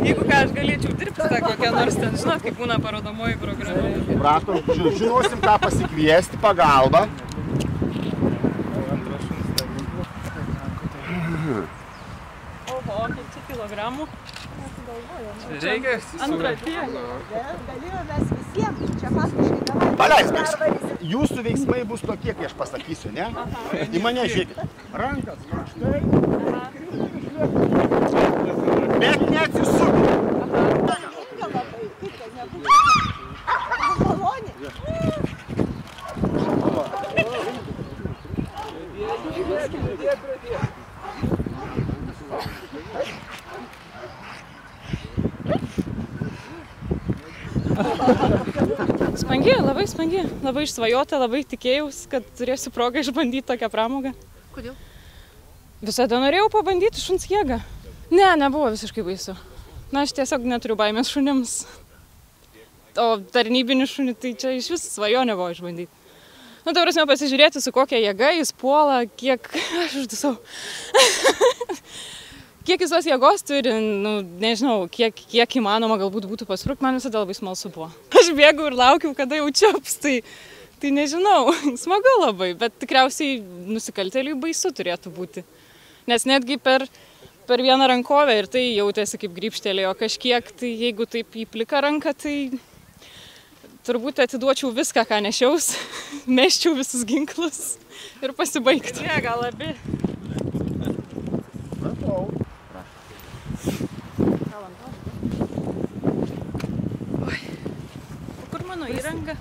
Jeigu ką, aš galėčiau dirbti tą kokią nors ten, žinot, kaip būna parodomoji programa. Pratom, žinosim ką pasikviesti, pagalbą. Oho, kiek čia kilogramų? Reikia Antrą tiek. Galėjome mes visiems, čia faktiškai davai. Paleisk, jūsų veiksmai bus tokie, kai aš pasakysiu, ne? Į mane žiūrėkit. Rankas, štai. Bet neatsisuk. Juokinga labai, kaip tai nebūtų. Malonė. Spangi, labai išsvajota, labai tikėjaus, kad turėsiu progą išbandyti tokią pramogą. Kodėl? Visada norėjau pabandyti šuns jėgą. Ne, nebuvo visiškai baisu. Na, aš tiesiog neturiu baimės šunims. O tarnybinį šunį, tai čia iš vis svajonė buvo išbandyti. Nu, ta prasme, pasižiūrėti, su kokia jėga jis puola, kiek... Aš uždusau. Kiek jis tos jėgos turi, nu, nežinau, kiek įmanoma galbūt būtų pasprūkti, man visada labai smalsu buvo. Aš bėgau ir laukiau, kada jau čiaps, tai nežinau, smagu labai, bet tikriausiai nusikaltėliui baisu turėtų būti. Nes netgi per vieną rankovę ir tai jautėsi kaip grybštelėjo kažkiek, tai jeigu taip į pliką ranką, tai turbūt atiduočiau viską, ką nešiaus, meščiau visus ginklus ir pasibaigti. Ne, gal abi. Kur mano įranga?